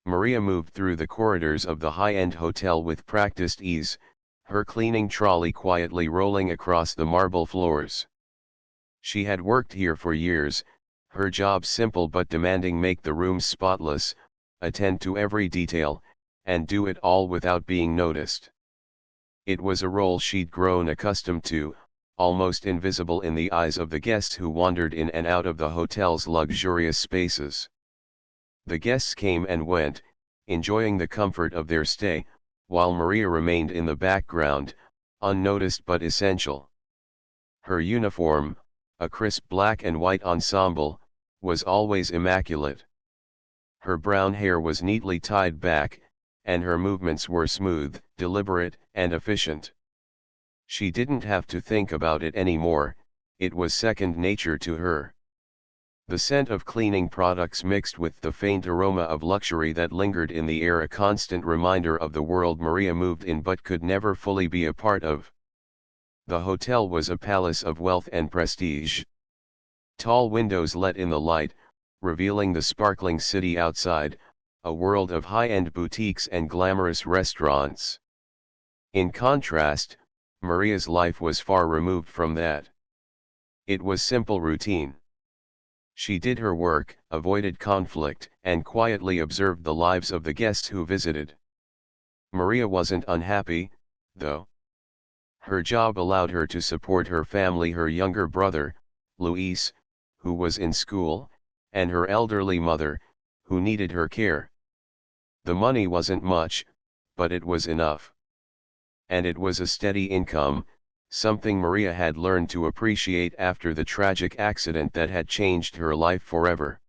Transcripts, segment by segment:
Maria moved through the corridors of the high-end hotel with practiced ease, her cleaning trolley quietly rolling across the marble floors. She had worked here for years, her job simple but demanding: make the rooms spotless, attend to every detail, and do it all without being noticed. It was a role she'd grown accustomed to, almost invisible in the eyes of the guests who wandered in and out of the hotel's luxurious spaces. The guests came and went, enjoying the comfort of their stay, while Maria remained in the background, unnoticed but essential. Her uniform, a crisp black and white ensemble, was always immaculate. Her brown hair was neatly tied back, and her movements were smooth, deliberate, and efficient. She didn't have to think about it anymore, it was second nature to her. The scent of cleaning products mixed with the faint aroma of luxury that lingered in the air, a constant reminder of the world Maria moved in but could never fully be a part of. The hotel was a palace of wealth and prestige. Tall windows let in the light, revealing the sparkling city outside, a world of high-end boutiques and glamorous restaurants. In contrast, Maria's life was far removed from that. It was simple routine. She did her work, avoided conflict, and quietly observed the lives of the guests who visited. Maria wasn't unhappy, though. Her job allowed her to support her family: her younger brother, Luis, who was in school, and her elderly mother, who needed her care. The money wasn't much, but it was enough. And it was a steady income, something Maria had learned to appreciate after the tragic accident that had changed her life forever.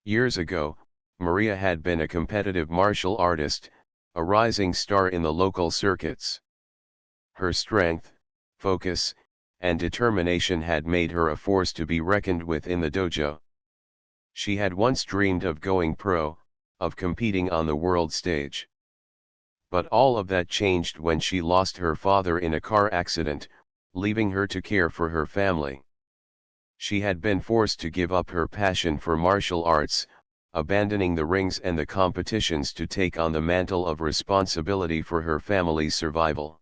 Years ago, Maria had been a competitive martial artist, a rising star in the local circuits. Her strength, focus, and determination had made her a force to be reckoned with in the dojo. She had once dreamed of going pro, of competing on the world stage. But all of that changed when she lost her father in a car accident, leaving her to care for her family. She had been forced to give up her passion for martial arts, abandoning the rings and the competitions to take on the mantle of responsibility for her family's survival.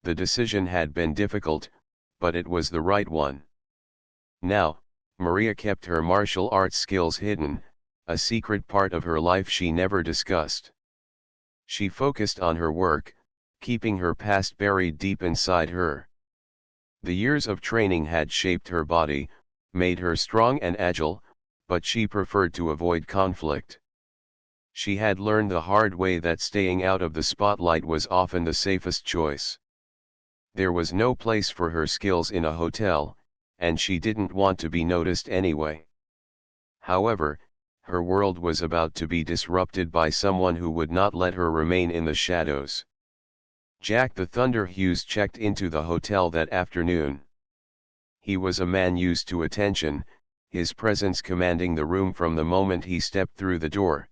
The decision had been difficult, but it was the right one. Now, Maria kept her martial arts skills hidden, a secret part of her life she never discussed. She focused on her work, keeping her past buried deep inside her. The years of training had shaped her body, made her strong and agile, but she preferred to avoid conflict. She had learned the hard way that staying out of the spotlight was often the safest choice. There was no place for her skills in a hotel, and she didn't want to be noticed anyway. However, her world was about to be disrupted by someone who would not let her remain in the shadows. Jack the Thunder Hughes checked into the hotel that afternoon. He was a man used to attention, his presence commanding the room from the moment he stepped through the door.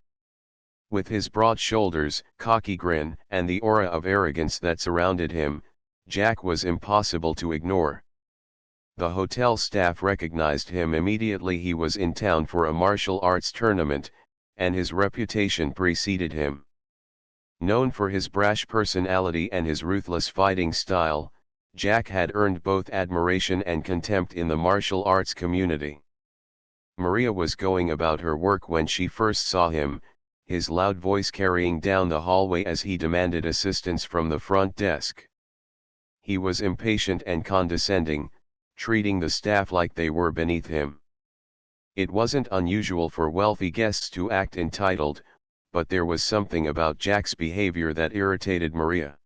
With his broad shoulders, cocky grin, and the aura of arrogance that surrounded him, Jack was impossible to ignore. The hotel staff recognized him immediately. He was in town for a martial arts tournament, and his reputation preceded him. Known for his brash personality and his ruthless fighting style, Jack had earned both admiration and contempt in the martial arts community. Maria was going about her work when she first saw him, his loud voice carrying down the hallway as he demanded assistance from the front desk. He was impatient and condescending, treating the staff like they were beneath him. It wasn't unusual for wealthy guests to act entitled, but there was something about Jack's behavior that irritated Maria.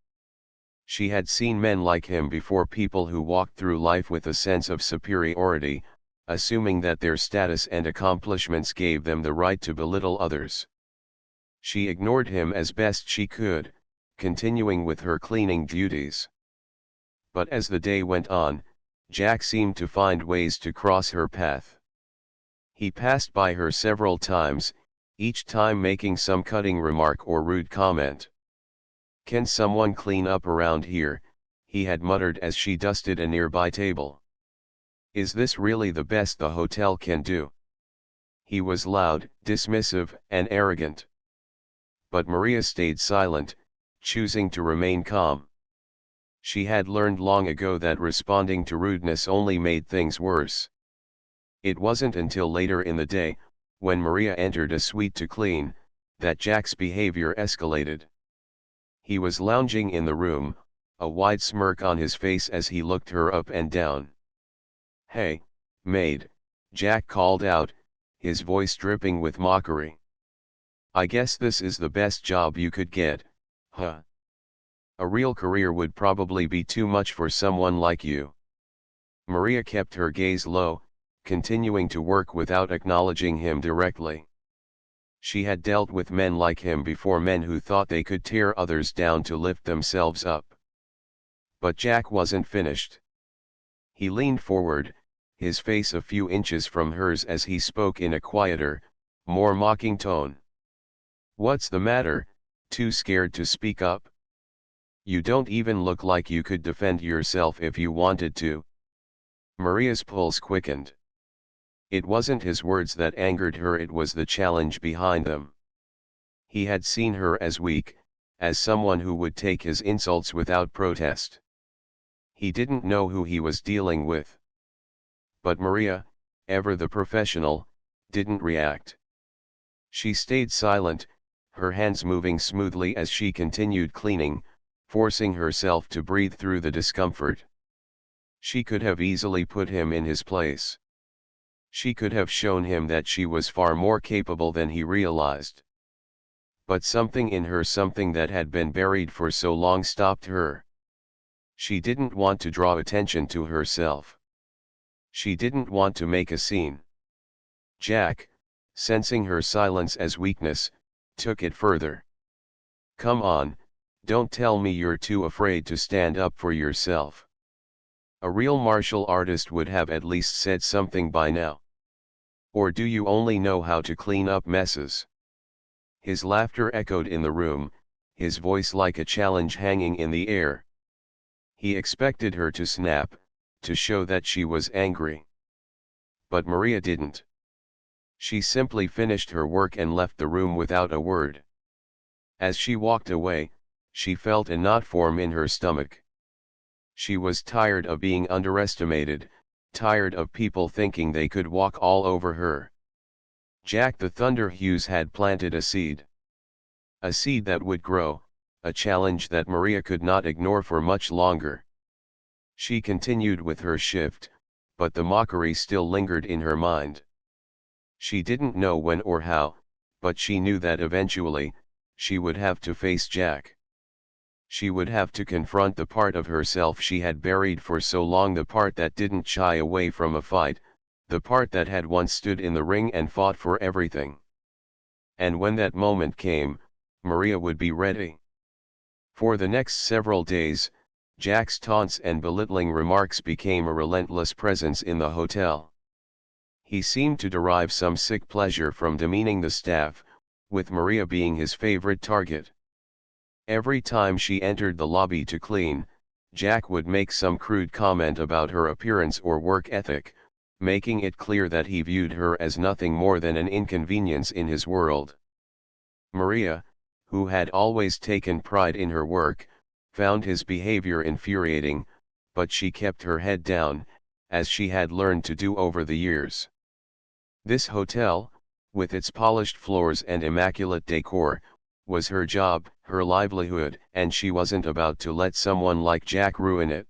She had seen men like him before, people who walked through life with a sense of superiority, assuming that their status and accomplishments gave them the right to belittle others. She ignored him as best she could, continuing with her cleaning duties. But as the day went on, Jack seemed to find ways to cross her path. He passed by her several times, each time making some cutting remark or rude comment. "Can someone clean up around here?" he had muttered as she dusted a nearby table. "Is this really the best the hotel can do?" He was loud, dismissive, and arrogant. But Maria stayed silent, choosing to remain calm. She had learned long ago that responding to rudeness only made things worse. It wasn't until later in the day, when Maria entered a suite to clean, that Jack's behavior escalated. He was lounging in the room, a wide smirk on his face as he looked her up and down. "Hey, Maid," Jack called out, his voice dripping with mockery. "I guess this is the best job you could get, huh? A real career would probably be too much for someone like you." Maria kept her gaze low, continuing to work without acknowledging him directly. She had dealt with men like him before, men who thought they could tear others down to lift themselves up. But Jack wasn't finished. He leaned forward, his face a few inches from hers as he spoke in a quieter, more mocking tone. "What's the matter, too scared to speak up? You don't even look like you could defend yourself if you wanted to." Maria's pulse quickened. It wasn't his words that angered her, it was the challenge behind them. He had seen her as weak, as someone who would take his insults without protest. He didn't know who he was dealing with. But Maria, ever the professional, didn't react. She stayed silent, her hands moving smoothly as she continued cleaning, forcing herself to breathe through the discomfort. She could have easily put him in his place. She could have shown him that she was far more capable than he realized. But something in her, something that had been buried for so long, stopped her. She didn't want to draw attention to herself. She didn't want to make a scene. Jack, sensing her silence as weakness, took it further. "Come on, don't tell me you're too afraid to stand up for yourself. A real martial artist would have at least said something by now. Or do you only know how to clean up messes?" His laughter echoed in the room, his voice like a challenge hanging in the air. He expected her to snap, to show that she was angry. But Maria didn't. She simply finished her work and left the room without a word. As she walked away, she felt a knot form in her stomach. She was tired of being underestimated, tired of people thinking they could walk all over her. Jack the Thunder Hughes had planted a seed. A seed that would grow, a challenge that Maria could not ignore for much longer. She continued with her shift, but the mockery still lingered in her mind. She didn't know when or how, but she knew that eventually, she would have to face Jack. She would have to confront the part of herself she had buried for so long, the part that didn't shy away from a fight, the part that had once stood in the ring and fought for everything. And when that moment came, Maria would be ready. For the next several days, Jack's taunts and belittling remarks became a relentless presence in the hotel. He seemed to derive some sick pleasure from demeaning the staff, with Maria being his favorite target. Every time she entered the lobby to clean, Jack would make some crude comment about her appearance or work ethic, making it clear that he viewed her as nothing more than an inconvenience in his world. Maria, who had always taken pride in her work, found his behavior infuriating, but she kept her head down, as she had learned to do over the years. This hotel, with its polished floors and immaculate decor, was her job, her livelihood, and she wasn't about to let someone like Jack ruin it.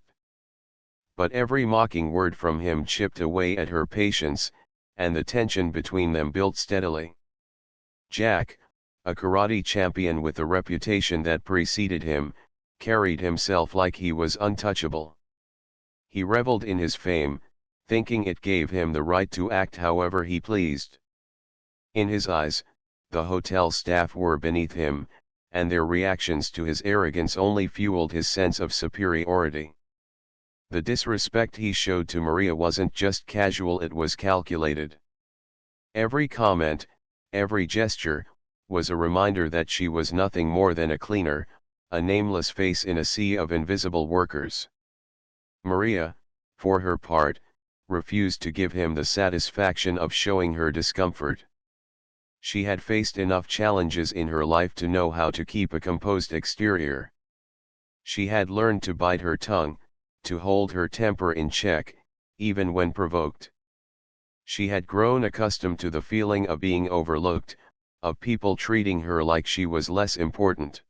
But every mocking word from him chipped away at her patience, and the tension between them built steadily. Jack, a karate champion with a reputation that preceded him, carried himself like he was untouchable. He reveled in his fame, thinking it gave him the right to act however he pleased. In his eyes, the hotel staff were beneath him, and their reactions to his arrogance only fueled his sense of superiority. The disrespect he showed to Maria wasn't just casual, it was calculated. Every comment, every gesture, was a reminder that she was nothing more than a cleaner, a nameless face in a sea of invisible workers. Maria, for her part, refused to give him the satisfaction of showing her discomfort. She had faced enough challenges in her life to know how to keep a composed exterior. She had learned to bite her tongue, to hold her temper in check, even when provoked. She had grown accustomed to the feeling of being overlooked, of people treating her like she was less important.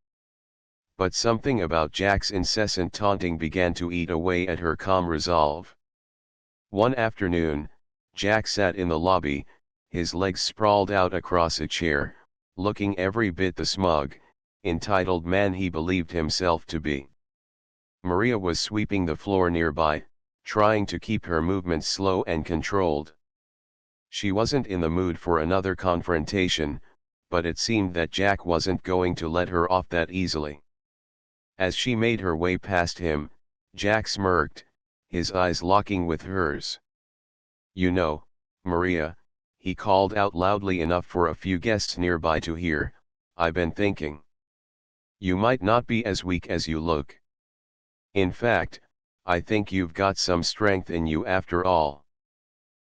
But something about Jack's incessant taunting began to eat away at her calm resolve. One afternoon, Jack sat in the lobby, his legs sprawled out across a chair, looking every bit the smug, entitled man he believed himself to be. Maria was sweeping the floor nearby, trying to keep her movements slow and controlled. She wasn't in the mood for another confrontation, but it seemed that Jack wasn't going to let her off that easily. As she made her way past him, Jack smirked, his eyes locking with hers. "You know, Maria," he called out loudly enough for a few guests nearby to hear, "I've been thinking. You might not be as weak as you look. In fact, I think you've got some strength in you after all."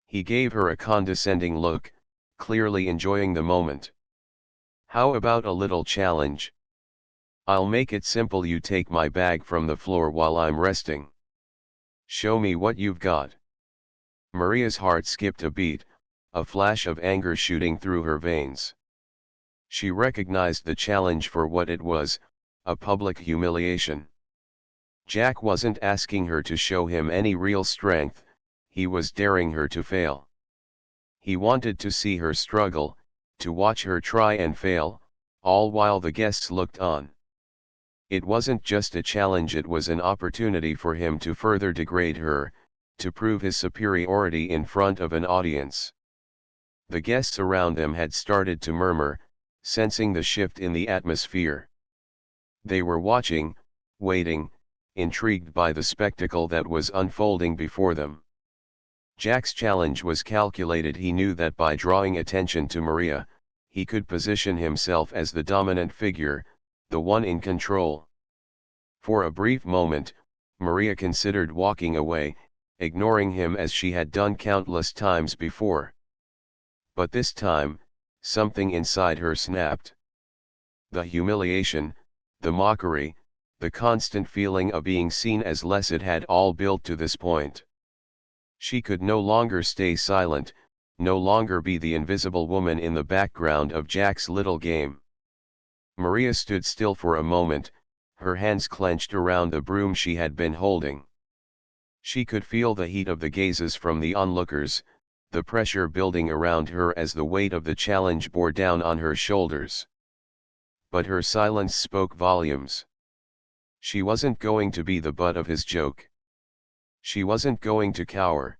He gave her a condescending look, clearly enjoying the moment. "How about a little challenge? I'll make it simple. You take my bag from the floor while I'm resting. Show me what you've got." Maria's heart skipped a beat, a flash of anger shooting through her veins. She recognized the challenge for what it was, a public humiliation. Jack wasn't asking her to show him any real strength, he was daring her to fail. He wanted to see her struggle, to watch her try and fail, all while the guests looked on. It wasn't just a challenge, it was an opportunity for him to further degrade her, to prove his superiority in front of an audience. The guests around them had started to murmur, sensing the shift in the atmosphere. They were watching, waiting, intrigued by the spectacle that was unfolding before them. Jack's challenge was calculated. He knew that by drawing attention to Maria, he could position himself as the dominant figure, the one in control. For a brief moment, Maria considered walking away, ignoring him as she had done countless times before. But this time, something inside her snapped. The humiliation, the mockery, the constant feeling of being seen as less, it had all built to this point. She could no longer stay silent, no longer be the invisible woman in the background of Jack's little game. Maria stood still for a moment, her hands clenched around the broom she had been holding. She could feel the heat of the gazes from the onlookers, the pressure building around her as the weight of the challenge bore down on her shoulders. But her silence spoke volumes. She wasn't going to be the butt of his joke. She wasn't going to cower.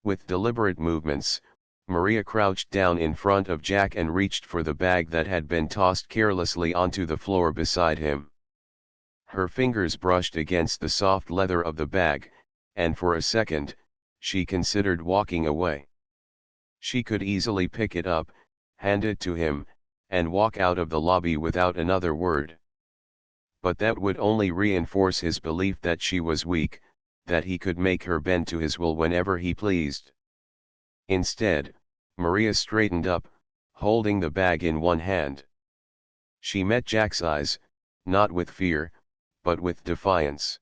With deliberate movements, Maria crouched down in front of Jack and reached for the bag that had been tossed carelessly onto the floor beside him. Her fingers brushed against the soft leather of the bag, and for a second, she considered walking away. She could easily pick it up, hand it to him, and walk out of the lobby without another word. But that would only reinforce his belief that she was weak, that he could make her bend to his will whenever he pleased. Instead, Maria straightened up, holding the bag in one hand. She met Jack's eyes, not with fear, but with defiance.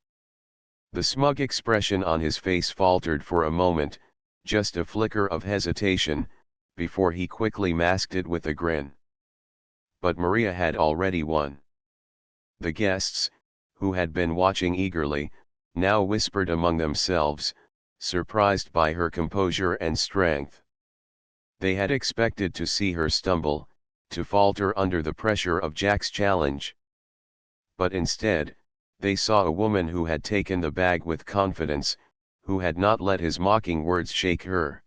The smug expression on his face faltered for a moment, just a flicker of hesitation, before he quickly masked it with a grin. But Maria had already won. The guests, who had been watching eagerly, now whispered among themselves, surprised by her composure and strength. They had expected to see her stumble, to falter under the pressure of Jack's challenge. But instead, they saw a woman who had taken the bag with confidence, who had not let his mocking words shake her.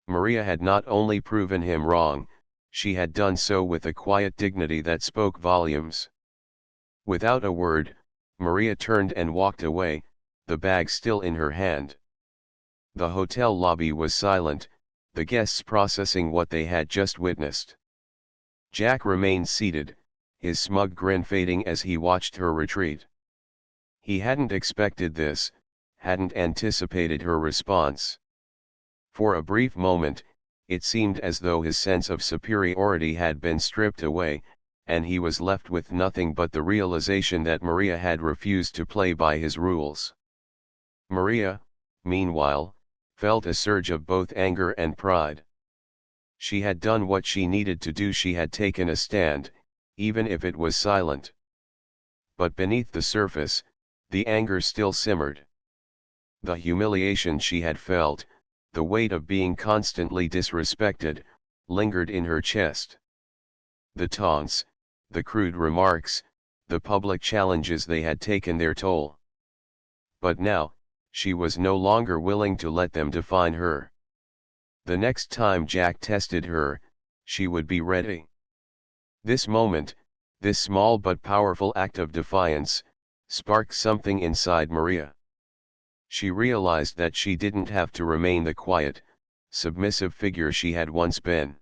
Maria had not only proven him wrong, she had done so with a quiet dignity that spoke volumes. Without a word, Maria turned and walked away, the bag still in her hand. The hotel lobby was silent, the guests processing what they had just witnessed. Jack remained seated, his smug grin fading as he watched her retreat. He hadn't expected this, hadn't anticipated her response. For a brief moment, it seemed as though his sense of superiority had been stripped away, and he was left with nothing but the realization that Maria had refused to play by his rules. Maria, meanwhile, felt a surge of both anger and pride. She had done what she needed to do, she had taken a stand, even if it was silent. But beneath the surface, the anger still simmered. The humiliation she had felt, the weight of being constantly disrespected, lingered in her chest. The taunts, the crude remarks, the public challenges, they had taken their toll. But now, she was no longer willing to let them define her. The next time Jack tested her, she would be ready. This moment, this small but powerful act of defiance, sparked something inside Maria. She realized that she didn't have to remain the quiet, submissive figure she had once been.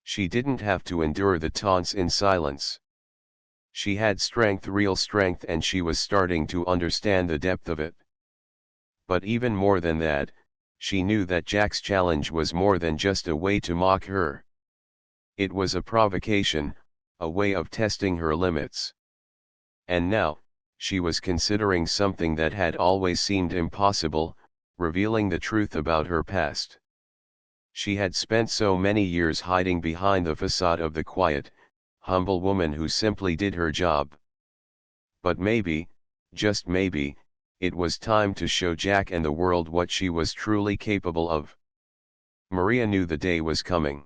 She didn't have to endure the taunts in silence. She had strength, real strength, and she was starting to understand the depth of it. But even more than that, she knew that Jack's challenge was more than just a way to mock her. It was a provocation, a way of testing her limits. And now, she was considering something that had always seemed impossible, revealing the truth about her past. She had spent so many years hiding behind the facade of the quiet, humble woman who simply did her job. But maybe, just maybe, it was time to show Jack and the world what she was truly capable of. Maria knew the day was coming.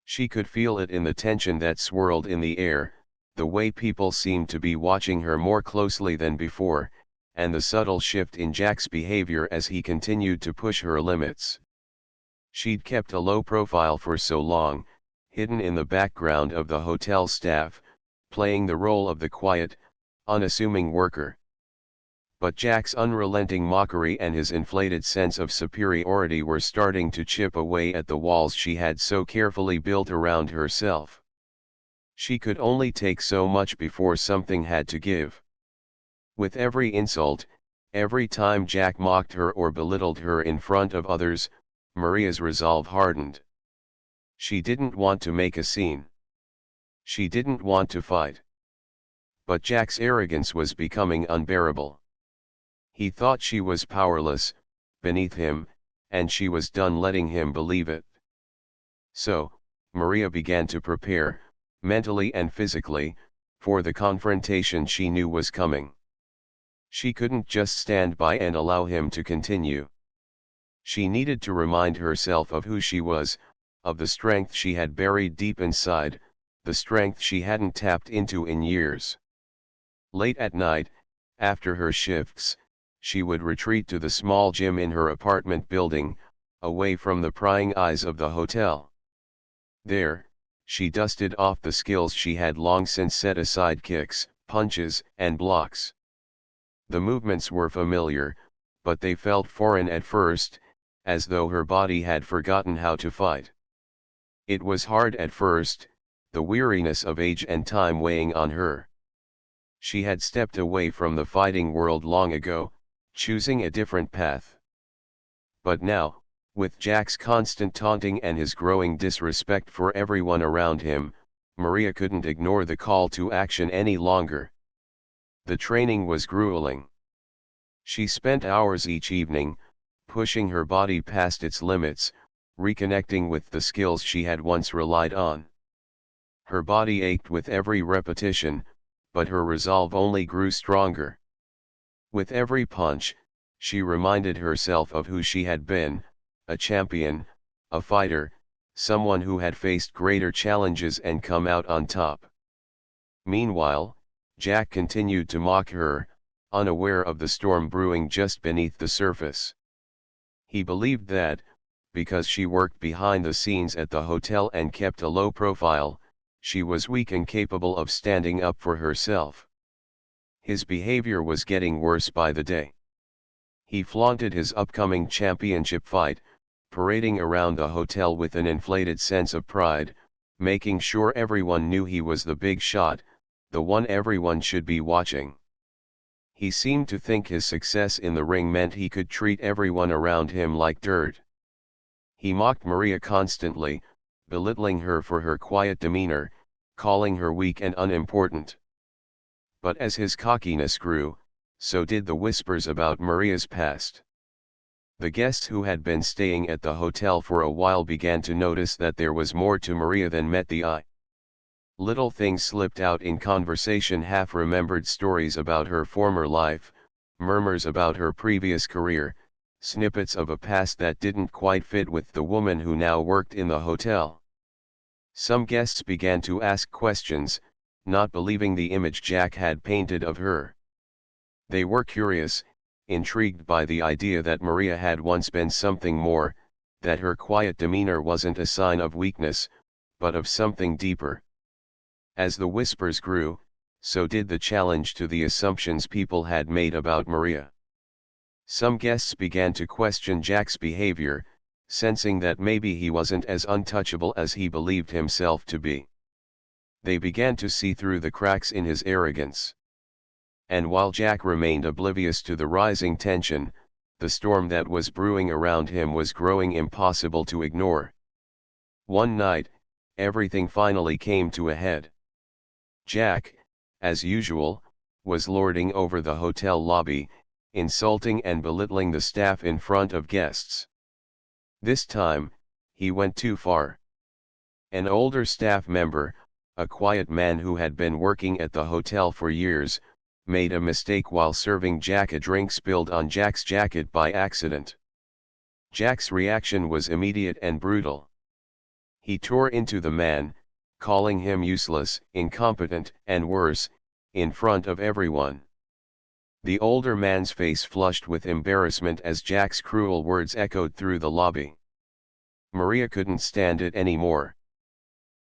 She could feel it in the tension that swirled in the air, the way people seemed to be watching her more closely than before, and the subtle shift in Jack's behavior as he continued to push her limits. She'd kept a low profile for so long, hidden in the background of the hotel staff, playing the role of the quiet, unassuming worker. But Jack's unrelenting mockery and his inflated sense of superiority were starting to chip away at the walls she had so carefully built around herself. She could only take so much before something had to give. With every insult, every time Jack mocked her or belittled her in front of others, Maria's resolve hardened. She didn't want to make a scene. She didn't want to fight. But Jack's arrogance was becoming unbearable. He thought she was powerless, beneath him, and she was done letting him believe it. So, Maria began to prepare, mentally and physically, for the confrontation she knew was coming. She couldn't just stand by and allow him to continue. She needed to remind herself of who she was, of the strength she had buried deep inside, the strength she hadn't tapped into in years. Late at night, after her shifts, she would retreat to the small gym in her apartment building, away from the prying eyes of the hotel. There, she dusted off the skills she had long since set aside: kicks, punches, and blocks. The movements were familiar, but they felt foreign at first, as though her body had forgotten how to fight. It was hard at first, the weariness of age and time weighing on her. She had stepped away from the fighting world long ago, choosing a different path. But now, with Jack's constant taunting and his growing disrespect for everyone around him, Maria couldn't ignore the call to action any longer. The training was grueling. She spent hours each evening, pushing her body past its limits, reconnecting with the skills she had once relied on. Her body ached with every repetition, but her resolve only grew stronger. With every punch, she reminded herself of who she had been: a champion, a fighter, someone who had faced greater challenges and come out on top. Meanwhile, Jack continued to mock her, unaware of the storm brewing just beneath the surface. He believed that, because she worked behind the scenes at the hotel and kept a low profile, she was weak and incapable of standing up for herself. His behavior was getting worse by the day. He flaunted his upcoming championship fight, parading around the hotel with an inflated sense of pride, making sure everyone knew he was the big shot, the one everyone should be watching. He seemed to think his success in the ring meant he could treat everyone around him like dirt. He mocked Maria constantly, belittling her for her quiet demeanor, calling her weak and unimportant. But as his cockiness grew, so did the whispers about Maria's past. The guests who had been staying at the hotel for a while began to notice that there was more to Maria than met the eye. Little things slipped out in conversation, half-remembered stories about her former life, murmurs about her previous career, snippets of a past that didn't quite fit with the woman who now worked in the hotel. Some guests began to ask questions, not believing the image Jack had painted of her. They were curious, intrigued by the idea that Maria had once been something more, that her quiet demeanor wasn't a sign of weakness, but of something deeper. As the whispers grew, so did the challenge to the assumptions people had made about Maria. Some guests began to question Jack's behavior, sensing that maybe he wasn't as untouchable as he believed himself to be. They began to see through the cracks in his arrogance. And while Jack remained oblivious to the rising tension, the storm that was brewing around him was growing impossible to ignore. One night, everything finally came to a head. Jack, as usual, was lording over the hotel lobby, insulting and belittling the staff in front of guests. This time, he went too far. An older staff member, a quiet man who had been working at the hotel for years, made a mistake while serving Jack a drink spilled on Jack's jacket by accident. Jack's reaction was immediate and brutal. He tore into the man, calling him useless, incompetent, and worse, in front of everyone. The older man's face flushed with embarrassment as Jack's cruel words echoed through the lobby. Maria couldn't stand it anymore.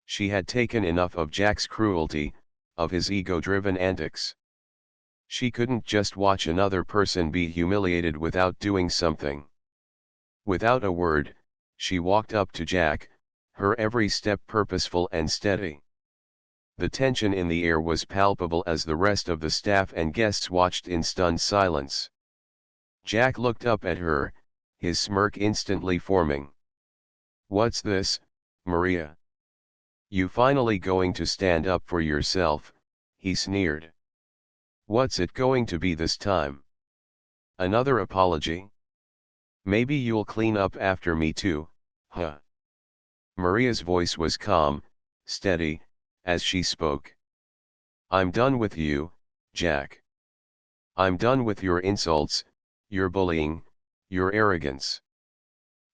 She had taken enough of Jack's cruelty, of his ego-driven antics. She couldn't just watch another person be humiliated without doing something. Without a word, she walked up to Jack, her every step purposeful and steady. The tension in the air was palpable as the rest of the staff and guests watched in stunned silence. Jack looked up at her, his smirk instantly forming. "What's this, Maria? You finally going to stand up for yourself?" he sneered. "What's it going to be this time? Another apology? Maybe you'll clean up after me too, huh?" Maria's voice was calm, steady, as she spoke. "I'm done with you, Jack. I'm done with your insults, your bullying, your arrogance.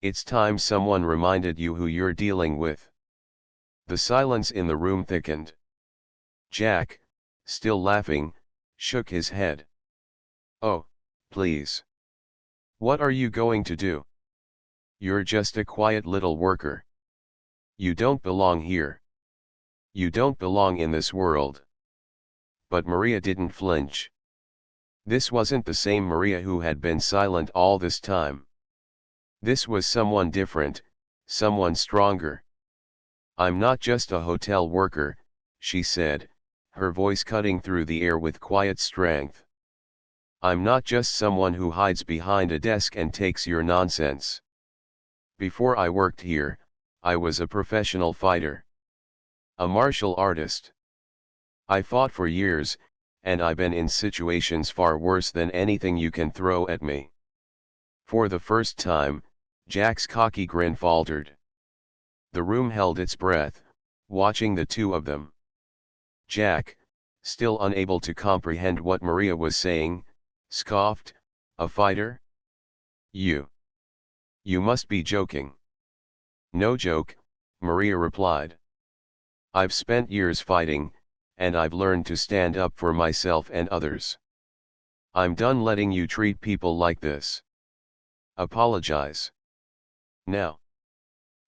It's time someone reminded you who you're dealing with." The silence in the room thickened. Jack, still laughing, shook his head. "Oh, please. What are you going to do? You're just a quiet little worker. You don't belong here. You don't belong in this world." But Maria didn't flinch. This wasn't the same Maria who had been silent all this time. This was someone different, someone stronger. "I'm not just a hotel worker," she said, her voice cutting through the air with quiet strength. "I'm not just someone who hides behind a desk and takes your nonsense. Before I worked here, I was a professional fighter. A martial artist. I fought for years, and I've been in situations far worse than anything you can throw at me." For the first time, Jack's cocky grin faltered. The room held its breath, watching the two of them. Jack, still unable to comprehend what Maria was saying, scoffed, "A fighter? You must be joking." "No joke," Maria replied. "I've spent years fighting, and I've learned to stand up for myself and others. I'm done letting you treat people like this. Apologize. Now."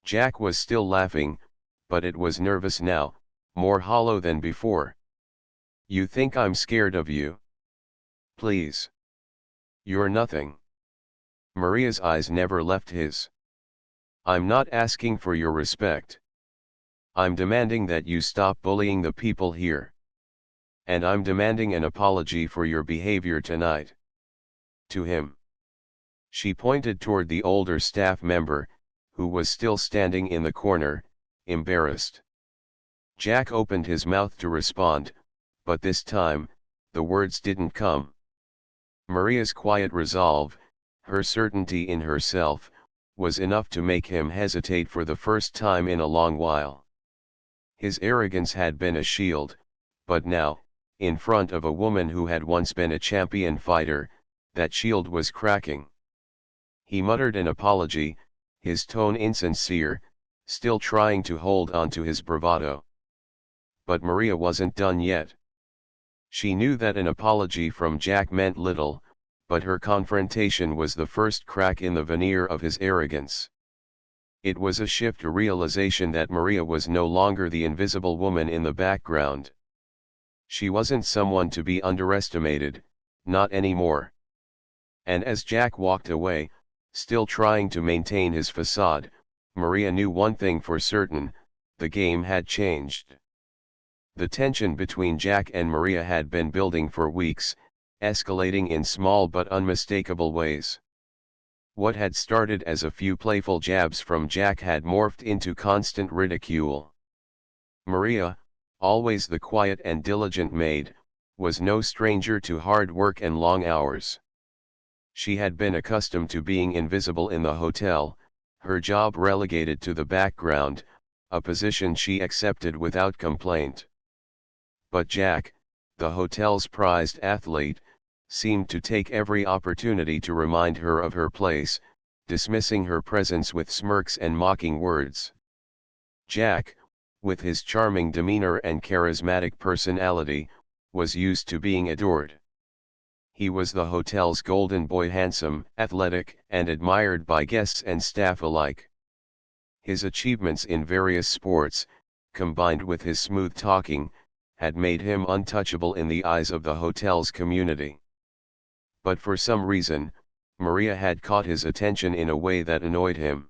Jack was still laughing, but it was nervous now, more hollow than before. "You think I'm scared of you? Please. You're nothing." Maria's eyes never left his. "I'm not asking for your respect. I'm demanding that you stop bullying the people here. And I'm demanding an apology for your behavior tonight." To him. She pointed toward the older staff member, who was still standing in the corner, embarrassed. Jack opened his mouth to respond, but this time, the words didn't come. Maria's quiet resolve, her certainty in herself, was enough to make him hesitate for the first time in a long while. His arrogance had been a shield, but now, in front of a woman who had once been a champion fighter, that shield was cracking. He muttered an apology, his tone insincere, still trying to hold on to his bravado. But Maria wasn't done yet. She knew that an apology from Jack meant little, but her confrontation was the first crack in the veneer of his arrogance. It was a shift, a realization that Maria was no longer the invisible woman in the background. She wasn't someone to be underestimated, not anymore. And as Jack walked away, still trying to maintain his facade, Maria knew one thing for certain: the game had changed. The tension between Jack and Maria had been building for weeks, escalating in small but unmistakable ways. What had started as a few playful jabs from Jack had morphed into constant ridicule. Maria, always the quiet and diligent maid, was no stranger to hard work and long hours. She had been accustomed to being invisible in the hotel, her job relegated to the background, a position she accepted without complaint. But Jack, the hotel's prized athlete, seemed to take every opportunity to remind her of her place, dismissing her presence with smirks and mocking words. Jack, with his charming demeanor and charismatic personality, was used to being adored. He was the hotel's golden boy, handsome, athletic, and admired by guests and staff alike. His achievements in various sports, combined with his smooth talking, had made him untouchable in the eyes of the hotel's community. But for some reason, Maria had caught his attention in a way that annoyed him.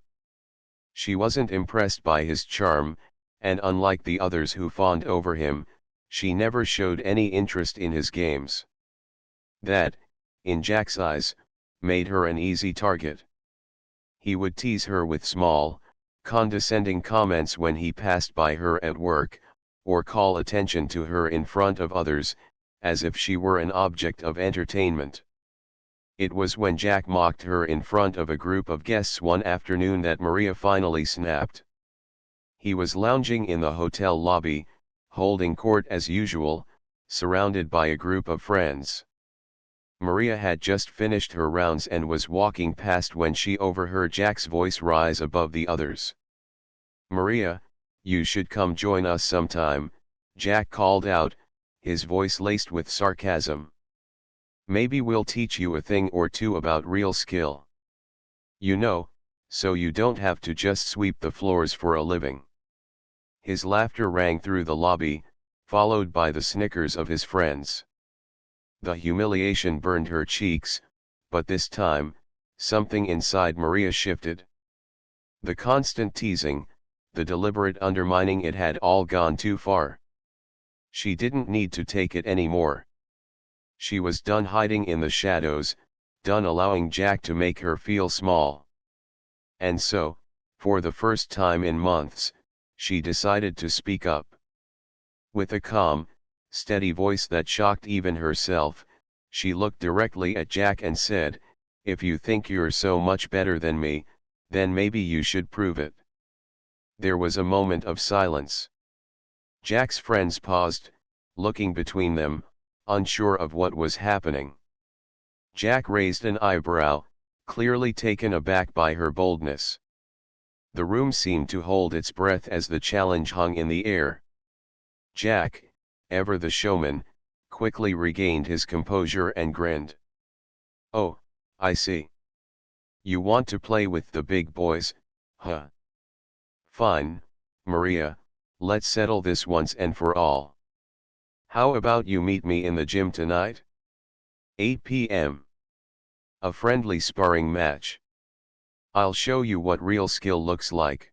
She wasn't impressed by his charm, and unlike the others who fawned over him, she never showed any interest in his games. That, in Jack's eyes, made her an easy target. He would tease her with small, condescending comments when he passed by her at work, or call attention to her in front of others, as if she were an object of entertainment. It was when Jack mocked her in front of a group of guests one afternoon that Maria finally snapped. He was lounging in the hotel lobby, holding court as usual, surrounded by a group of friends. Maria had just finished her rounds and was walking past when she overheard Jack's voice rise above the others. "Maria, you should come join us sometime," Jack called out, his voice laced with sarcasm. "Maybe we'll teach you a thing or two about real skill. You know, so you don't have to just sweep the floors for a living." His laughter rang through the lobby, followed by the snickers of his friends. The humiliation burned her cheeks, but this time, something inside Maria shifted. The constant teasing, the deliberate undermining, it had all gone too far. She didn't need to take it anymore. She was done hiding in the shadows, done allowing Jack to make her feel small. And so, for the first time in months, she decided to speak up. With a calm, steady voice that shocked even herself, she looked directly at Jack and said, "If you think you're so much better than me, then maybe you should prove it." There was a moment of silence. Jack's friends paused, looking between them, unsure of what was happening. Jack raised an eyebrow, clearly taken aback by her boldness. The room seemed to hold its breath as the challenge hung in the air. Jack, ever the showman, quickly regained his composure and grinned. "Oh, I see. You want to play with the big boys, huh? Fine, Maria, let's settle this once and for all. How about you meet me in the gym tonight? 8 p.m. A friendly sparring match. I'll show you what real skill looks like."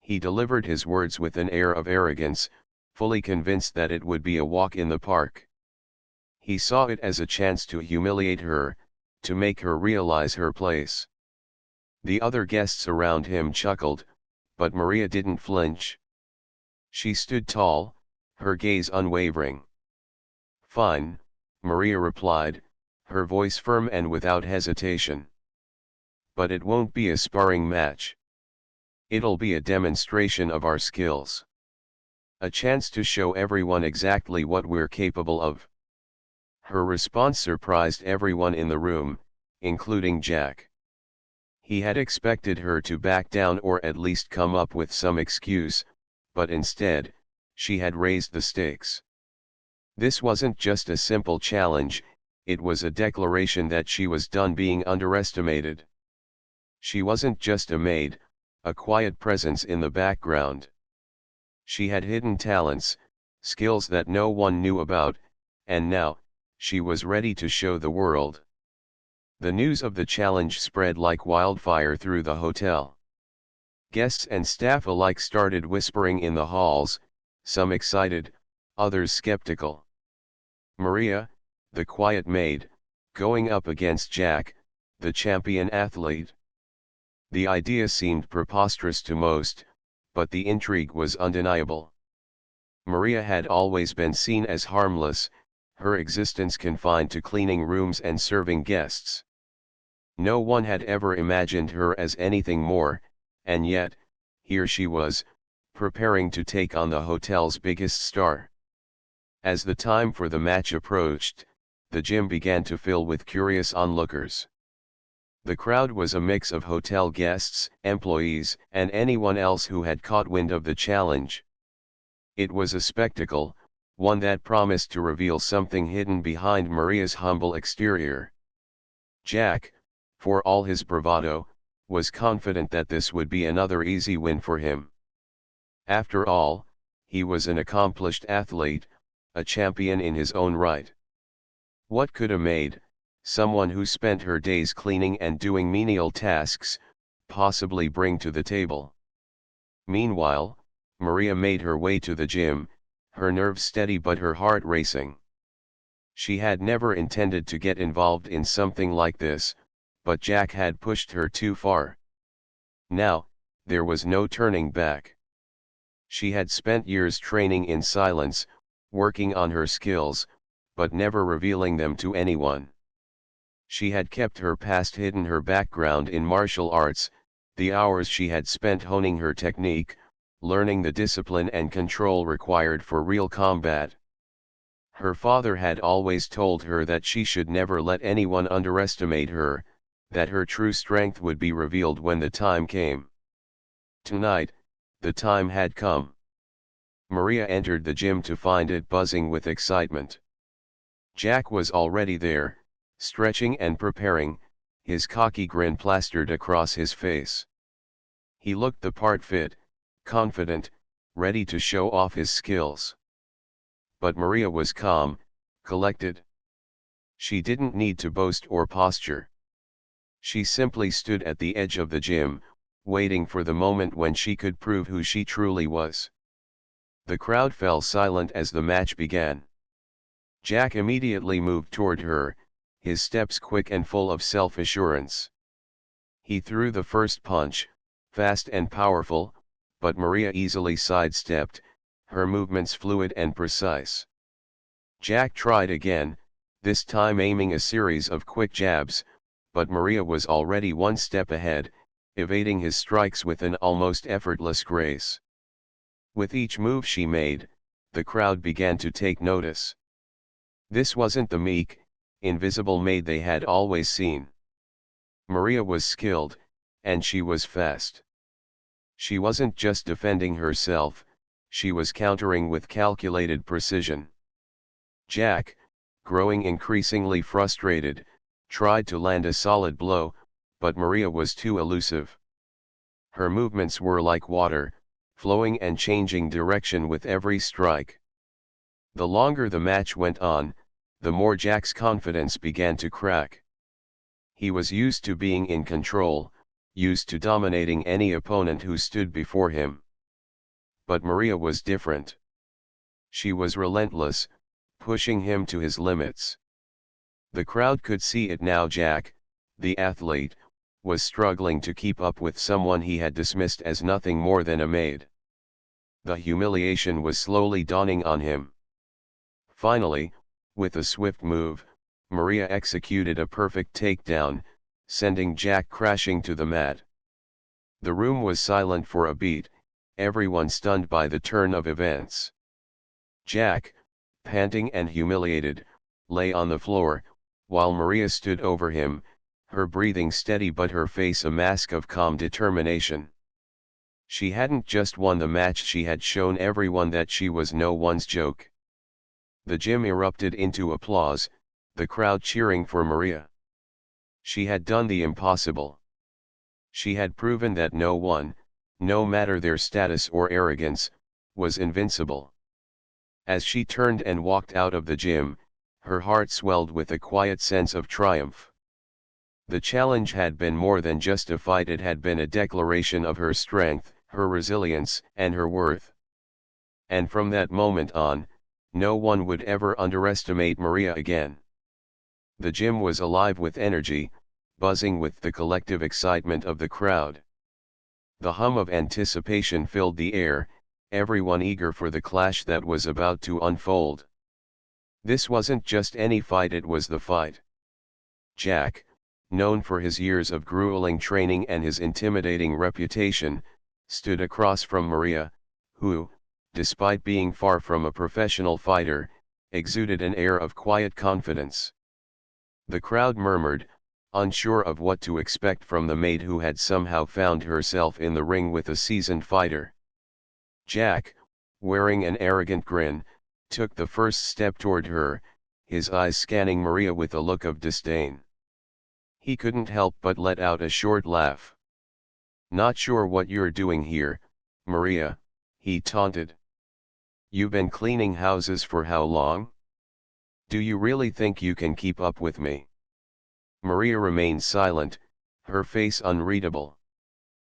He delivered his words with an air of arrogance, fully convinced that it would be a walk in the park. He saw it as a chance to humiliate her, to make her realize her place. The other guests around him chuckled, but Maria didn't flinch. She stood tall, her gaze unwavering. "Fine," Maria replied, her voice firm and without hesitation. "But it won't be a sparring match. It'll be a demonstration of our skills. A chance to show everyone exactly what we're capable of." Her response surprised everyone in the room, including Jack. He had expected her to back down or at least come up with some excuse, but instead, she had raised the stakes. This wasn't just a simple challenge, it was a declaration that she was done being underestimated. She wasn't just a maid, a quiet presence in the background. She had hidden talents, skills that no one knew about, and now, she was ready to show the world. The news of the challenge spread like wildfire through the hotel. Guests and staff alike started whispering in the halls, some excited, others skeptical. Maria, the quiet maid, going up against Jack, the champion athlete. The idea seemed preposterous to most, but the intrigue was undeniable. Maria had always been seen as harmless, her existence confined to cleaning rooms and serving guests. No one had ever imagined her as anything more, and yet, here she was, preparing to take on the hotel's biggest star. As the time for the match approached, the gym began to fill with curious onlookers. The crowd was a mix of hotel guests, employees, and anyone else who had caught wind of the challenge. It was a spectacle, one that promised to reveal something hidden behind Maria's humble exterior. Jack, for all his bravado, was confident that this would be another easy win for him. After all, he was an accomplished athlete, a champion in his own right. What could a maid, someone who spent her days cleaning and doing menial tasks, possibly bring to the table? Meanwhile, Maria made her way to the gym, her nerves steady but her heart racing. She had never intended to get involved in something like this, but Jack had pushed her too far. Now, there was no turning back. She had spent years training in silence, working on her skills, but never revealing them to anyone. She had kept her past hidden, her background in martial arts, the hours she had spent honing her technique, learning the discipline and control required for real combat. Her father had always told her that she should never let anyone underestimate her, that her true strength would be revealed when the time came. Tonight, the time had come. Maria entered the gym to find it buzzing with excitement. Jack was already there, stretching and preparing, his cocky grin plastered across his face. He looked the part, fit, confident, ready to show off his skills. But Maria was calm, collected. She didn't need to boast or posture. She simply stood at the edge of the gym, waiting for the moment when she could prove who she truly was. The crowd fell silent as the match began. Jack immediately moved toward her, his steps quick and full of self-assurance. He threw the first punch, fast and powerful, but Maria easily sidestepped, her movements fluid and precise. Jack tried again, this time aiming a series of quick jabs, but Maria was already one step ahead, evading his strikes with an almost effortless grace. With each move she made, the crowd began to take notice. This wasn't the meek, invisible maid they had always seen. Maria was skilled, and she was fast. She wasn't just defending herself, she was countering with calculated precision. Jack, growing increasingly frustrated, tried to land a solid blow, but Maria was too elusive. Her movements were like water, flowing and changing direction with every strike. The longer the match went on, the more Jack's confidence began to crack. He was used to being in control, used to dominating any opponent who stood before him. But Maria was different. She was relentless, pushing him to his limits. The crowd could see it now. Jack, the athlete, was struggling to keep up with someone he had dismissed as nothing more than a maid. The humiliation was slowly dawning on him. Finally, with a swift move, Maria executed a perfect takedown, sending Jack crashing to the mat. The room was silent for a beat, everyone stunned by the turn of events. Jack, panting and humiliated, lay on the floor, while Maria stood over him, her breathing steady but her face a mask of calm determination. She hadn't just won the match, she had shown everyone that she was no one's joke. The gym erupted into applause, the crowd cheering for Maria. She had done the impossible. She had proven that no one, no matter their status or arrogance, was invincible. As she turned and walked out of the gym, her heart swelled with a quiet sense of triumph. The challenge had been more than just a fight, it had been a declaration of her strength, her resilience, and her worth. And from that moment on, no one would ever underestimate Maria again. The gym was alive with energy, buzzing with the collective excitement of the crowd. The hum of anticipation filled the air, everyone eager for the clash that was about to unfold. This wasn't just any fight, it was the fight. Jack, known for his years of grueling training and his intimidating reputation, stood across from Maria, who, despite being far from a professional fighter, exuded an air of quiet confidence. The crowd murmured, unsure of what to expect from the maid who had somehow found herself in the ring with a seasoned fighter. Jack, wearing an arrogant grin, took the first step toward her, his eyes scanning Maria with a look of disdain. He couldn't help but let out a short laugh. "Not sure what you're doing here, Maria," he taunted. "You've been cleaning houses for how long? Do you really think you can keep up with me?" Maria remained silent, her face unreadable.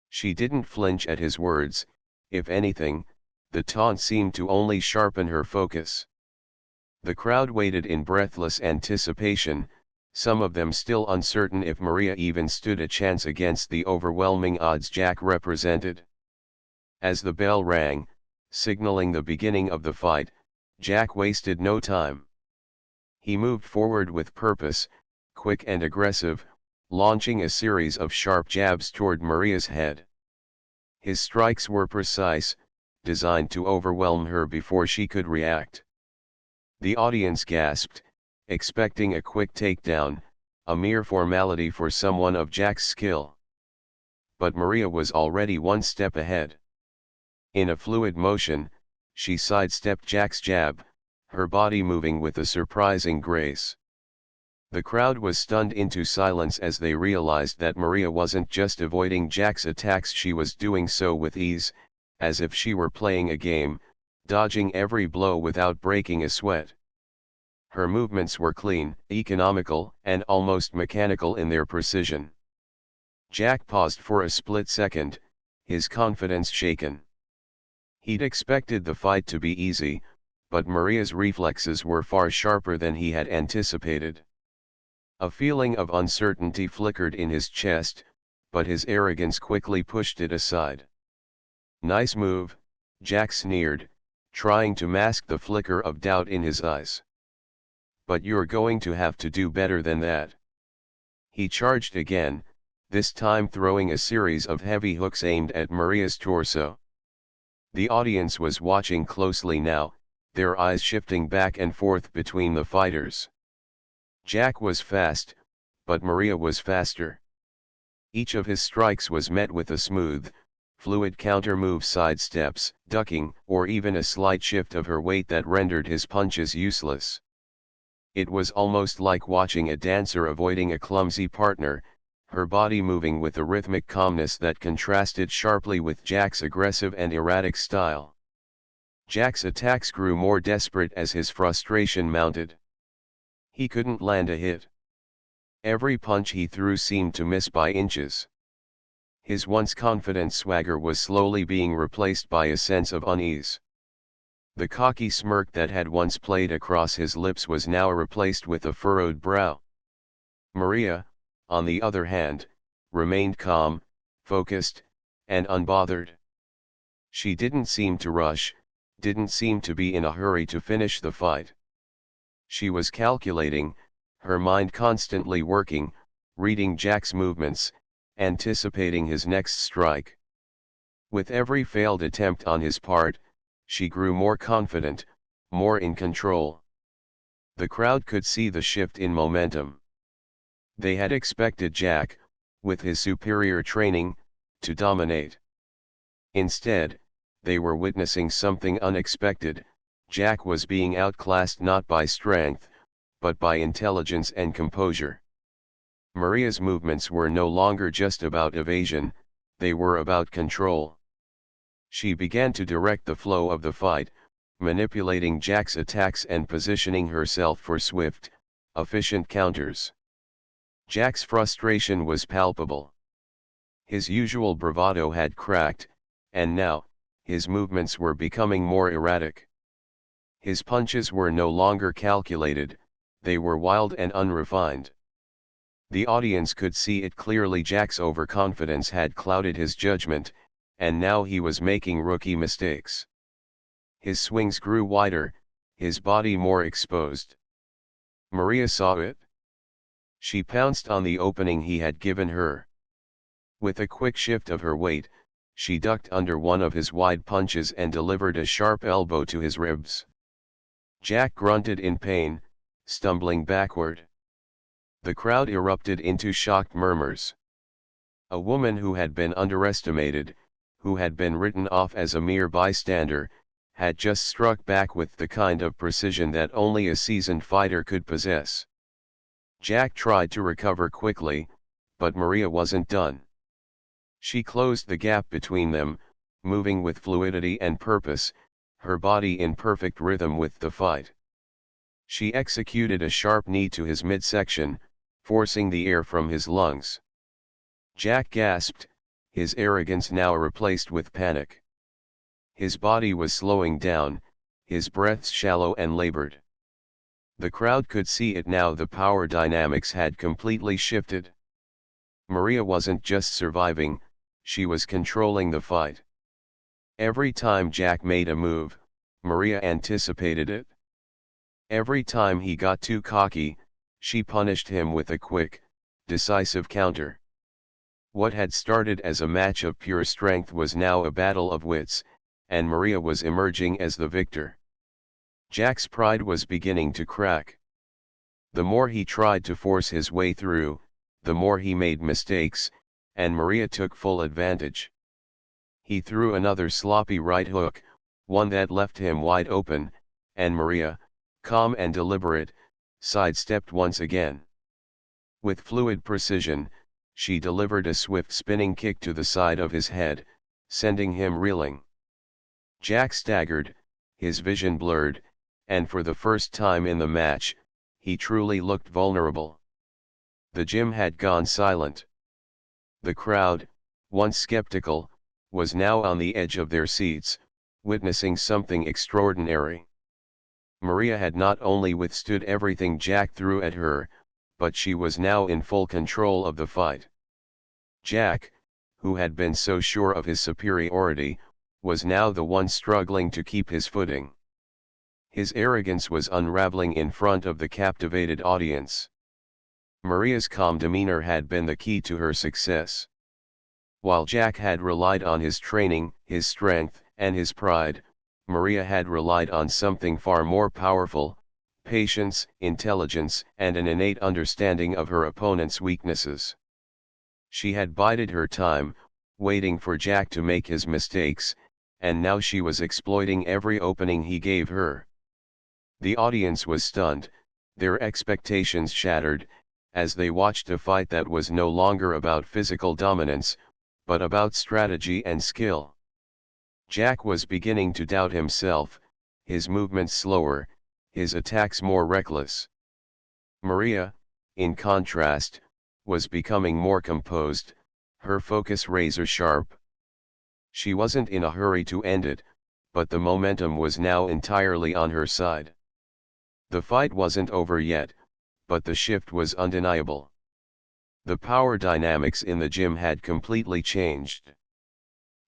She didn't flinch at his words, if anything, the taunt seemed to only sharpen her focus. The crowd waited in breathless anticipation, some of them still uncertain if Maria even stood a chance against the overwhelming odds Jack represented. As the bell rang, signaling the beginning of the fight, Jack wasted no time. He moved forward with purpose, quick and aggressive, launching a series of sharp jabs toward Maria's head. His strikes were precise, designed to overwhelm her before she could react. The audience gasped, expecting a quick takedown, a mere formality for someone of Jack's skill. But Maria was already one step ahead. In a fluid motion, she sidestepped Jack's jab, her body moving with a surprising grace. The crowd was stunned into silence as they realized that Maria wasn't just avoiding Jack's attacks, she was doing so with ease, as if she were playing a game, dodging every blow without breaking a sweat. Her movements were clean, economical, and almost mechanical in their precision. Jack paused for a split second, his confidence shaken. He'd expected the fight to be easy, but Maria's reflexes were far sharper than he had anticipated. A feeling of uncertainty flickered in his chest, but his arrogance quickly pushed it aside. "Nice move," Jack sneered, trying to mask the flicker of doubt in his eyes. "But you're going to have to do better than that." He charged again, this time throwing a series of heavy hooks aimed at Maria's torso. The audience was watching closely now, their eyes shifting back and forth between the fighters. Jack was fast, but Maria was faster. Each of his strikes was met with a smooth, fluid counter-move, sidesteps, ducking, or even a slight shift of her weight that rendered his punches useless. It was almost like watching a dancer avoiding a clumsy partner, her body moving with a rhythmic calmness that contrasted sharply with Jack's aggressive and erratic style. Jack's attacks grew more desperate as his frustration mounted. He couldn't land a hit. Every punch he threw seemed to miss by inches. His once confident swagger was slowly being replaced by a sense of unease. The cocky smirk that had once played across his lips was now replaced with a furrowed brow. Maria, on the other hand, remained calm, focused, and unbothered. She didn't seem to rush, didn't seem to be in a hurry to finish the fight. She was calculating, her mind constantly working, reading Jack's movements, anticipating his next strike. With every failed attempt on his part, she grew more confident, more in control. The crowd could see the shift in momentum. They had expected Jack, with his superior training, to dominate. Instead, they were witnessing something unexpected. Jack was being outclassed not by strength, but by intelligence and composure. Maria's movements were no longer just about evasion, they were about control. She began to direct the flow of the fight, manipulating Jack's attacks and positioning herself for swift, efficient counters. Jack's frustration was palpable. His usual bravado had cracked, and now, his movements were becoming more erratic. His punches were no longer calculated, they were wild and unrefined. The audience could see it clearly. Jack's overconfidence had clouded his judgment, and now he was making rookie mistakes. His swings grew wider, his body more exposed. Maria saw it. She pounced on the opening he had given her. With a quick shift of her weight, she ducked under one of his wide punches and delivered a sharp elbow to his ribs. Jack grunted in pain, stumbling backward. The crowd erupted into shocked murmurs. A woman who had been underestimated, who had been written off as a mere bystander, had just struck back with the kind of precision that only a seasoned fighter could possess. Jack tried to recover quickly, but Maria wasn't done. She closed the gap between them, moving with fluidity and purpose, her body in perfect rhythm with the fight. She executed a sharp knee to his midsection, forcing the air from his lungs. Jack gasped, his arrogance now replaced with panic. His body was slowing down, his breaths shallow and labored. The crowd could see it now. The power dynamics had completely shifted. Maria wasn't just surviving, she was controlling the fight. Every time Jack made a move, Maria anticipated it. Every time he got too cocky, she punished him with a quick, decisive counter. What had started as a match of pure strength was now a battle of wits, and Maria was emerging as the victor. Jack's pride was beginning to crack. The more he tried to force his way through, the more he made mistakes, and Maria took full advantage. He threw another sloppy right hook, one that left him wide open, and Maria, calm and deliberate, sidestepped once again. With fluid precision, she delivered a swift spinning kick to the side of his head, sending him reeling. Jack staggered, his vision blurred, and for the first time in the match, he truly looked vulnerable. The gym had gone silent. The crowd, once skeptical, was now on the edge of their seats, witnessing something extraordinary. Maria had not only withstood everything Jack threw at her, but she was now in full control of the fight. Jack, who had been so sure of his superiority, was now the one struggling to keep his footing. His arrogance was unraveling in front of the captivated audience. Maria's calm demeanor had been the key to her success. While Jack had relied on his training, his strength, and his pride, Maria had relied on something far more powerful: patience, intelligence, and an innate understanding of her opponent's weaknesses. She had bided her time, waiting for Jack to make his mistakes, and now she was exploiting every opening he gave her. The audience was stunned, their expectations shattered, as they watched a fight that was no longer about physical dominance, but about strategy and skill. Jack was beginning to doubt himself, his movements slower, his attacks more reckless. Maria, in contrast, was becoming more composed, her focus razor sharp. She wasn't in a hurry to end it, but the momentum was now entirely on her side. The fight wasn't over yet, but the shift was undeniable. The power dynamics in the gym had completely changed.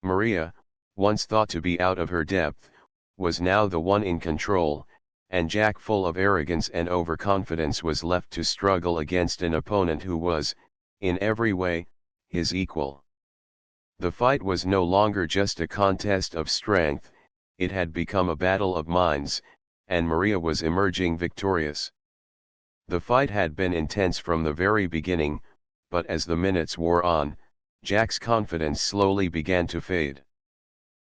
Maria, once thought to be out of her depth, was now the one in control, and Jack, full of arrogance and overconfidence, was left to struggle against an opponent who was, in every way, his equal. The fight was no longer just a contest of strength, it had become a battle of minds, and Maria was emerging victorious. The fight had been intense from the very beginning, but as the minutes wore on, Jack's confidence slowly began to fade.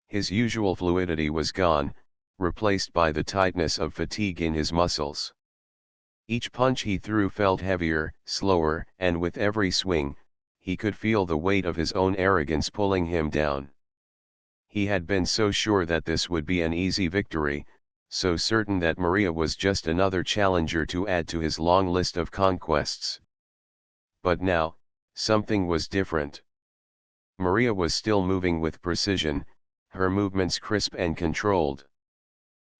His usual fluidity was gone, replaced by the tightness of fatigue in his muscles. Each punch he threw felt heavier, slower, and with every swing, he could feel the weight of his own arrogance pulling him down. He had been so sure that this would be an easy victory, so certain that Maria was just another challenger to add to his long list of conquests. But now, something was different. Maria was still moving with precision, her movements crisp and controlled.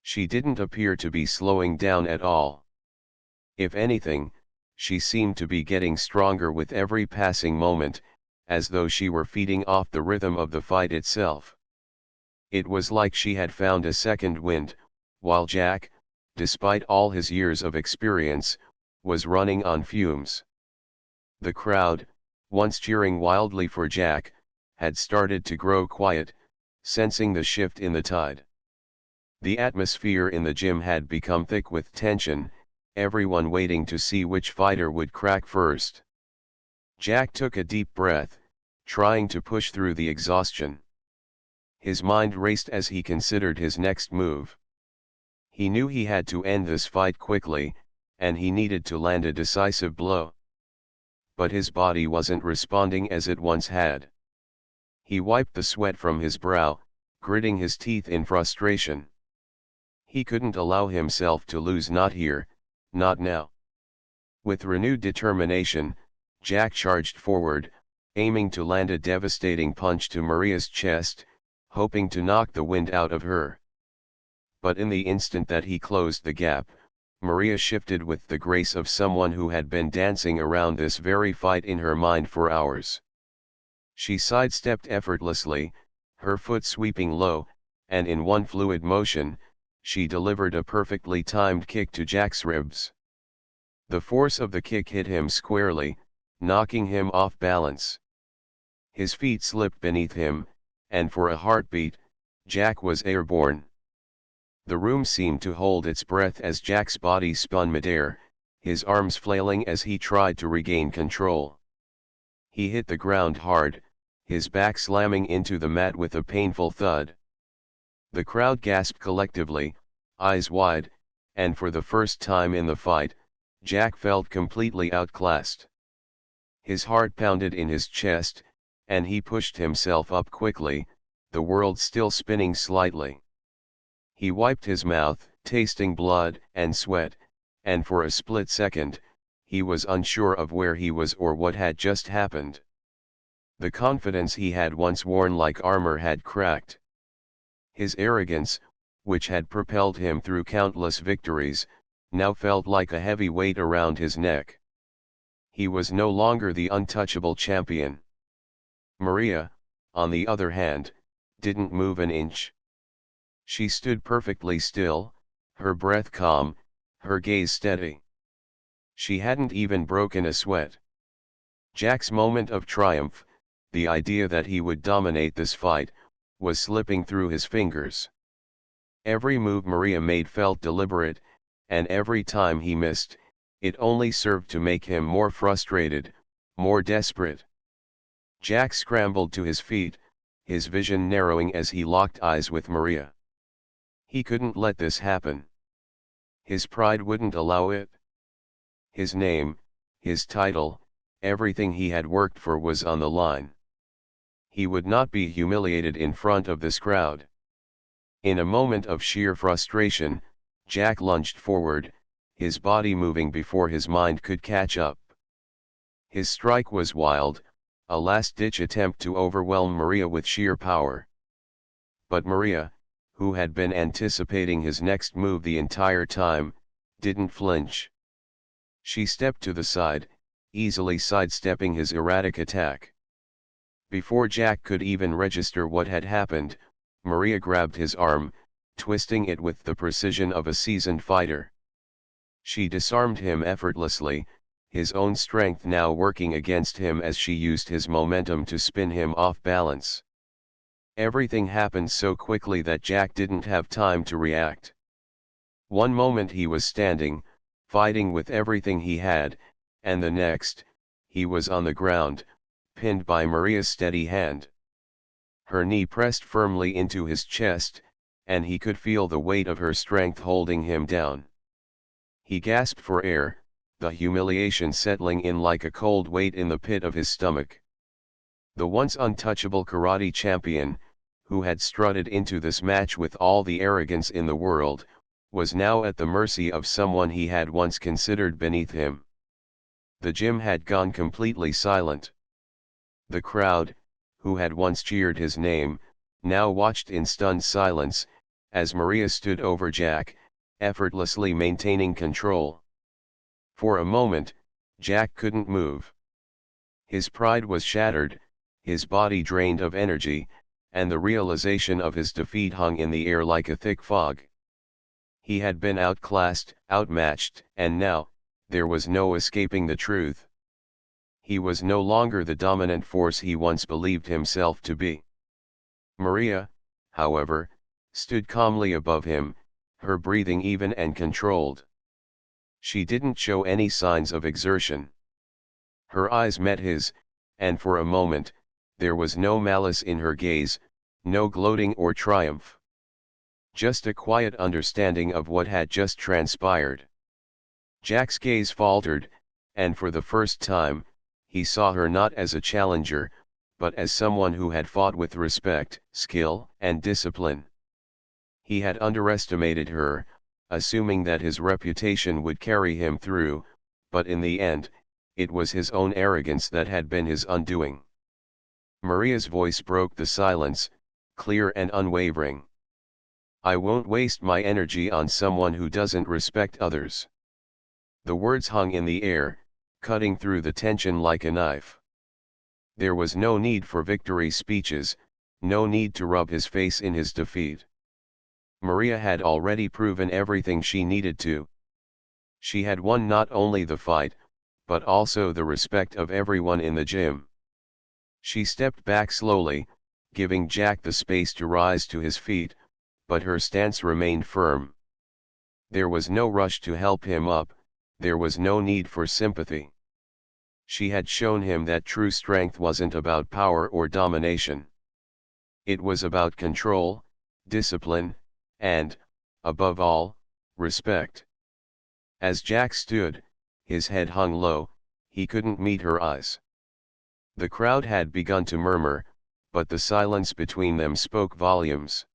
She didn't appear to be slowing down at all. If anything, she seemed to be getting stronger with every passing moment, as though she were feeding off the rhythm of the fight itself. It was like she had found a second wind, while Jack, despite all his years of experience, was running on fumes. The crowd, once cheering wildly for Jack, had started to grow quiet, sensing the shift in the tide. The atmosphere in the gym had become thick with tension, everyone waiting to see which fighter would crack first. Jack took a deep breath, trying to push through the exhaustion. His mind raced as he considered his next move. He knew he had to end this fight quickly, and he needed to land a decisive blow. But his body wasn't responding as it once had. He wiped the sweat from his brow, gritting his teeth in frustration. He couldn't allow himself to lose, not here, not now. With renewed determination, Jack charged forward, aiming to land a devastating punch to Maria's chest, hoping to knock the wind out of her. But in the instant that he closed the gap, Maria shifted with the grace of someone who had been dancing around this very fight in her mind for hours. She sidestepped effortlessly, her foot sweeping low, and in one fluid motion, she delivered a perfectly timed kick to Jack's ribs. The force of the kick hit him squarely, knocking him off balance. His feet slipped beneath him, and for a heartbeat, Jack was airborne. The room seemed to hold its breath as Jack's body spun midair, his arms flailing as he tried to regain control. He hit the ground hard, his back slamming into the mat with a painful thud. The crowd gasped collectively, eyes wide, and for the first time in the fight, Jack felt completely outclassed. His heart pounded in his chest, and he pushed himself up quickly, the world still spinning slightly. He wiped his mouth, tasting blood and sweat, and for a split second, he was unsure of where he was or what had just happened. The confidence he had once worn like armor had cracked. His arrogance, which had propelled him through countless victories, now felt like a heavy weight around his neck. He was no longer the untouchable champion. Maria, on the other hand, didn't move an inch. She stood perfectly still, her breath calm, her gaze steady. She hadn't even broken a sweat. Jack's moment of triumph, the idea that he would dominate this fight, was slipping through his fingers. Every move Maria made felt deliberate, and every time he missed, it only served to make him more frustrated, more desperate. Jack scrambled to his feet, his vision narrowing as he locked eyes with Maria. He couldn't let this happen. His pride wouldn't allow it. His name, his title, everything he had worked for was on the line. He would not be humiliated in front of this crowd. In a moment of sheer frustration, Jack lunged forward, his body moving before his mind could catch up. His strike was wild, a last-ditch attempt to overwhelm Maria with sheer power. But Maria, who had been anticipating his next move the entire time, didn't flinch. She stepped to the side, easily sidestepping his erratic attack. Before Jack could even register what had happened, Maria grabbed his arm, twisting it with the precision of a seasoned fighter. She disarmed him effortlessly, his own strength now working against him as she used his momentum to spin him off balance. Everything happened so quickly that Jack didn't have time to react. One moment he was standing, fighting with everything he had, and the next, he was on the ground, pinned by Maria's steady hand. Her knee pressed firmly into his chest, and he could feel the weight of her strength holding him down. He gasped for air, the humiliation settling in like a cold weight in the pit of his stomach. The once untouchable karate champion, who had strutted into this match with all the arrogance in the world, was now at the mercy of someone he had once considered beneath him. The gym had gone completely silent. The crowd, who had once cheered his name, now watched in stunned silence, as Maria stood over Jack, effortlessly maintaining control. For a moment, Jack couldn't move. His pride was shattered, his body drained of energy, and the realization of his defeat hung in the air like a thick fog. He had been outclassed, outmatched, and now, there was no escaping the truth. He was no longer the dominant force he once believed himself to be. Maria, however, stood calmly above him, her breathing even and controlled. She didn't show any signs of exertion. Her eyes met his, and for a moment, there was no malice in her gaze, no gloating or triumph. Just a quiet understanding of what had just transpired. Jack's gaze faltered, and for the first time, he saw her not as a challenger, but as someone who had fought with respect, skill, and discipline. He had underestimated her, assuming that his reputation would carry him through, but in the end, it was his own arrogance that had been his undoing. Maria's voice broke the silence, clear and unwavering. "I won't waste my energy on someone who doesn't respect others." The words hung in the air, cutting through the tension like a knife. There was no need for victory speeches, no need to rub his face in his defeat. Maria had already proven everything she needed to. She had won not only the fight, but also the respect of everyone in the gym. She stepped back slowly, giving Jack the space to rise to his feet, but her stance remained firm. There was no rush to help him up, there was no need for sympathy. She had shown him that true strength wasn't about power or domination. It was about control, discipline, and, above all, respect. As Jack stood, his head hung low, he couldn't meet her eyes. The crowd had begun to murmur, but the silence between them spoke volumes.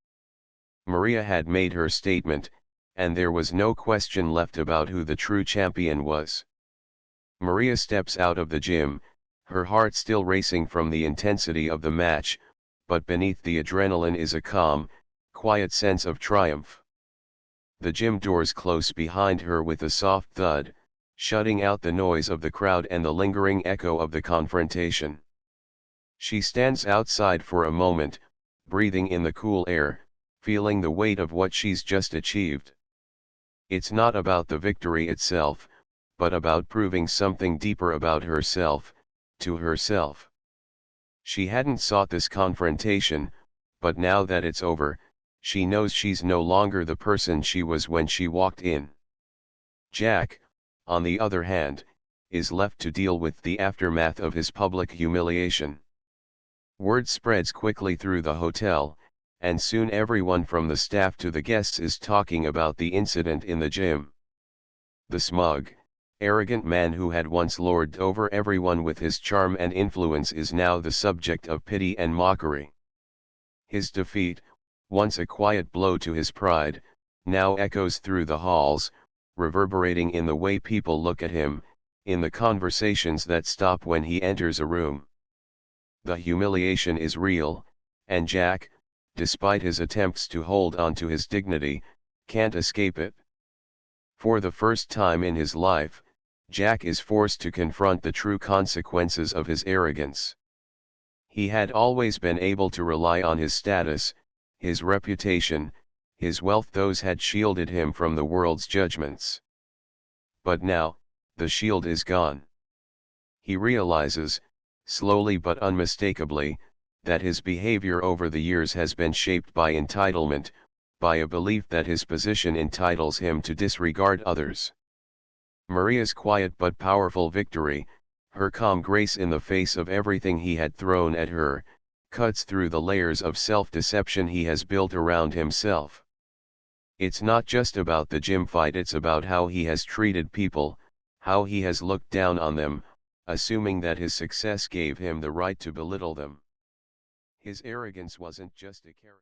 Maria had made her statement, and there was no question left about who the true champion was. Maria steps out of the gym, her heart still racing from the intensity of the match, but beneath the adrenaline is a calm, quiet sense of triumph. The gym doors close behind her with a soft thud, shutting out the noise of the crowd and the lingering echo of the confrontation. She stands outside for a moment, breathing in the cool air, feeling the weight of what she's just achieved. It's not about the victory itself, but about proving something deeper about herself, to herself. She hadn't sought this confrontation, but now that it's over, she knows she's no longer the person she was when she walked in. Jack, on the other hand, is left to deal with the aftermath of his public humiliation. Word spreads quickly through the hotel, and soon everyone from the staff to the guests is talking about the incident in the gym. The smug, arrogant man who had once lorded over everyone with his charm and influence is now the subject of pity and mockery. His defeat, once a quiet blow to his pride, now echoes through the halls, reverberating in the way people look at him, in the conversations that stop when he enters a room. The humiliation is real, and Jack, despite his attempts to hold on to his dignity, can't escape it. For the first time in his life, Jack is forced to confront the true consequences of his arrogance. He had always been able to rely on his status, his reputation, his wealth. Those had shielded him from the world's judgments. But now, the shield is gone. He realizes, slowly but unmistakably, that his behavior over the years has been shaped by entitlement, by a belief that his position entitles him to disregard others. Maria's quiet but powerful victory, her calm grace in the face of everything he had thrown at her, cuts through the layers of self-deception he has built around himself. It's not just about the gym fight, it's about how he has treated people, how he has looked down on them, assuming that his success gave him the right to belittle them. His arrogance wasn't just a character.